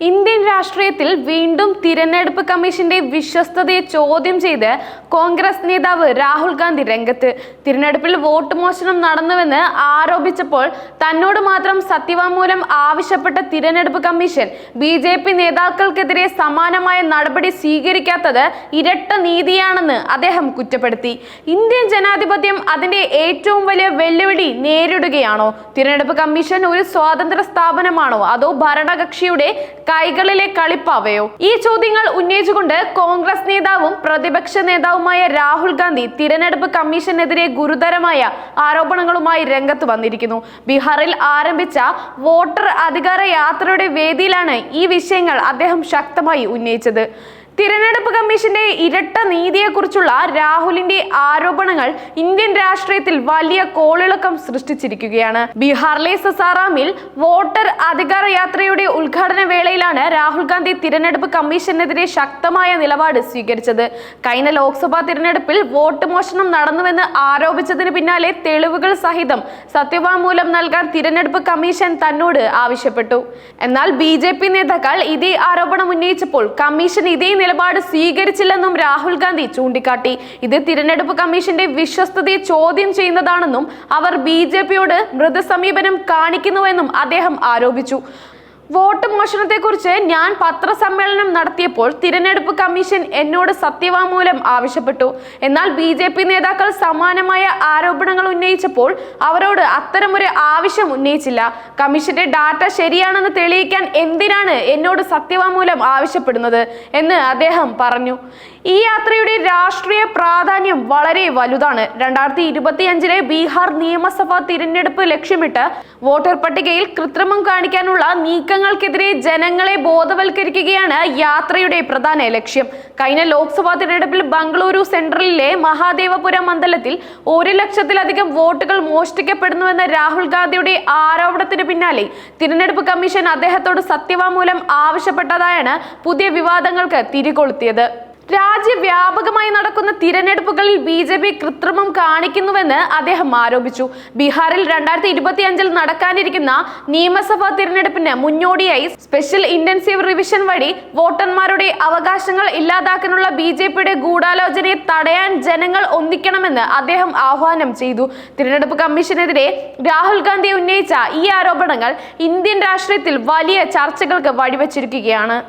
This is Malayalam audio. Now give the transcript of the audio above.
ഇന്ത്യൻ രാഷ്ട്രീയത്തിൽ വീണ്ടും തിരഞ്ഞെടുപ്പ് കമ്മീഷന്റെ വിശ്വസ്തതയെ ചോദ്യം ചെയ്ത് കോൺഗ്രസ് നേതാവ് രാഹുൽ ഗാന്ധി രംഗത്ത്. തിരഞ്ഞെടുപ്പിൽ വോട്ട് മോഷണം നടന്നുവെന്ന് ആരോപിച്ചപ്പോൾ തന്നോട് മാത്രം സത്യവാങ്മൂലം ആവശ്യപ്പെട്ട തിരഞ്ഞെടുപ്പ് കമ്മീഷൻ ബി.ജെ.പി. നേതാക്കൾക്കെതിരെ സമാനമായ നടപടി സ്വീകരിക്കാത്തത് ഇരട്ട നീതിയാണെന്ന് അദ്ദേഹം കുറ്റപ്പെടുത്തി. ഇന്ത്യൻ ജനാധിപത്യം അതിന്റെ ഏറ്റവും വലിയ വെല്ലുവിളി നേരിടുകയാണോ? തിരഞ്ഞെടുപ്പ് കമ്മീഷൻ ഒരു സ്വതന്ത്ര സ്ഥാപനമാണോ അതോ ഭരണകക്ഷിയുടെ കൈകളിലെ കളിപ്പാവയോ? ഈ ചോദ്യങ്ങൾ ഉന്നയിച്ചുകൊണ്ട് കോൺഗ്രസ് നേതാവും പ്രതിപക്ഷ നേതാവുമായ രാഹുൽ ഗാന്ധി തിരഞ്ഞെടുപ്പ് കമ്മീഷനെതിരെ ഗുരുതരമായ ആരോപണങ്ങളുമായി രംഗത്ത് വന്നിരിക്കുന്നു. ബീഹാറിൽ ആരംഭിച്ച വോട്ടർ അധികാര യാത്രയുടെ വേദിയിലാണ് ഈ വിഷയങ്ങൾ അദ്ദേഹം ശക്തമായി ഉന്നയിച്ചത്. തിരഞ്ഞെടുപ്പ് കമ്മീഷന്റെ ഇരട്ട നീതിയെക്കുറിച്ചുള്ള രാഹുലിന്റെ ആരോപണങ്ങൾ ഇന്ത്യൻ രാഷ്ട്രീയത്തിൽ വലിയ കോളിളക്കം സൃഷ്ടിച്ചിരിക്കുകയാണ്. ബീഹാറിലെ സസാറാമിൽ വോട്ടർ അധികാര യാത്രയുടെ ഉദ്ഘാടന വേളയിലാണ് രാഹുൽ ഗാന്ധി തിരഞ്ഞെടുപ്പ് കമ്മീഷനെതിരെ ശക്തമായ നിലപാട് സ്വീകരിച്ചത്. കഴിഞ്ഞ ലോക്സഭാ തിരഞ്ഞെടുപ്പിൽ വോട്ട് മോഷണം നടന്നുവെന്ന് ആരോപിച്ചതിന് പിന്നാലെ തെളിവുകൾ സഹിതം സത്യവാങ്മൂലം നൽകാൻ തിരഞ്ഞെടുപ്പ് കമ്മീഷൻ തന്നോട് ആവശ്യപ്പെട്ടു. എന്നാൽ ബി.ജെ.പി. നേതാക്കൾ ഇതേ ആരോപണം ഉന്നയിച്ചപ്പോൾ കമ്മീഷൻ ഇതേ നിലപാട് സ്വീകരിച്ചില്ലെന്നും രാഹുൽ ഗാന്ധി ചൂണ്ടിക്കാട്ടി. ഇത് തിരഞ്ഞെടുപ്പ് കമ്മീഷന്റെ വിശ്വസ്തതയെ ചോദ്യം ചെയ്യുന്നതാണെന്നും അവർ ബി.ജെ.പിയോട് മൃദുസമീപനം കാണിക്കുന്നുവെന്നും അദ്ദേഹം ആരോപിച്ചു. വോട്ട് മോഷണത്തെക്കുറിച്ച് ഞാൻ പത്രസമ്മേളനം നടത്തിയപ്പോൾ തിരഞ്ഞെടുപ്പ് കമ്മീഷൻ എന്നോട് സത്യവാങ്മൂലം ആവശ്യപ്പെട്ടു. എന്നാൽ ബി.ജെ.പി. നേതാക്കൾ സമാനമായ ആരോപണങ്ങൾ ഉന്നയിച്ചപ്പോൾ അവരോട് അത്തരമൊരു ആവശ്യം ഉന്നയിച്ചില്ല. കമ്മീഷന്റെ ഡാറ്റ ശരിയാണെന്ന് തെളിയിക്കാൻ എന്തിനാണ് എന്നോട് സത്യവാങ്മൂലം ആവശ്യപ്പെടുന്നത് എന്ന് അദ്ദേഹം പറഞ്ഞു. ഈ യാത്രയുടെ രാഷ്ട്രീയ പ്രാധാന്യം വളരെ വലുതാണ്. 2025 ബീഹാർ നിയമസഭാ തിരഞ്ഞെടുപ്പ് ലക്ഷ്യമിട്ട് വോട്ടർ പട്ടികയിൽ കൃത്രിമം കാണിക്കാനുള്ള നീക്കങ്ങൾക്കെതിരെ ജനങ്ങളെ ബോധവൽക്കരിക്കുകയാണ് യാത്രയുടെ പ്രധാന ലക്ഷ്യം. കഴിഞ്ഞ ലോക്സഭാ തിരഞ്ഞെടുപ്പിൽ ബംഗളൂരു സെൻട്രലിലെ മഹാദേവപുരം മണ്ഡലത്തിൽ 1 ലക്ഷത്തിലധികം വോട്ടുകൾ മോഷ്ടിക്കപ്പെടുന്നുവെന്ന രാഹുൽ ഗാന്ധിയുടെ ആരോപണത്തിന് പിന്നാലെ തിരഞ്ഞെടുപ്പ് കമ്മീഷൻ അദ്ദേഹത്തോട് സത്യവാങ്മൂലം ആവശ്യപ്പെട്ടതായാണ് പുതിയ വിവാദങ്ങൾക്ക് തിരികൊളുത്തിയത്. രാജ്യവ്യാപകമായി നടക്കുന്ന തിരഞ്ഞെടുപ്പുകളിൽ ബി.ജെ.പി. കൃത്രിമം കാണിക്കുന്നുവെന്ന് അദ്ദേഹം ആരോപിച്ചു. ബീഹാറിൽ 2025 നടക്കാനിരിക്കുന്ന നിയമസഭാ തിരഞ്ഞെടുപ്പിന് മുന്നോടിയായി സ്പെഷ്യൽ ഇന്റൻസീവ് റിവിഷൻ വഴി വോട്ടർമാരുടെ അവകാശങ്ങൾ ഇല്ലാതാക്കാനുള്ള ബി.ജെ.പിയുടെ ഗൂഢാലോചനയെ തടയാൻ ജനങ്ങൾ ഒന്നിക്കണമെന്ന് അദ്ദേഹം ആഹ്വാനം ചെയ്തു. തിരഞ്ഞെടുപ്പ് കമ്മീഷനെതിരെ രാഹുൽ ഗാന്ധി ഉന്നയിച്ച ഈ ആരോപണങ്ങൾ ഇന്ത്യൻ രാഷ്ട്രീയത്തിൽ വലിയ ചർച്ചകൾക്ക് വഴിവെച്ചിരിക്കുകയാണ്.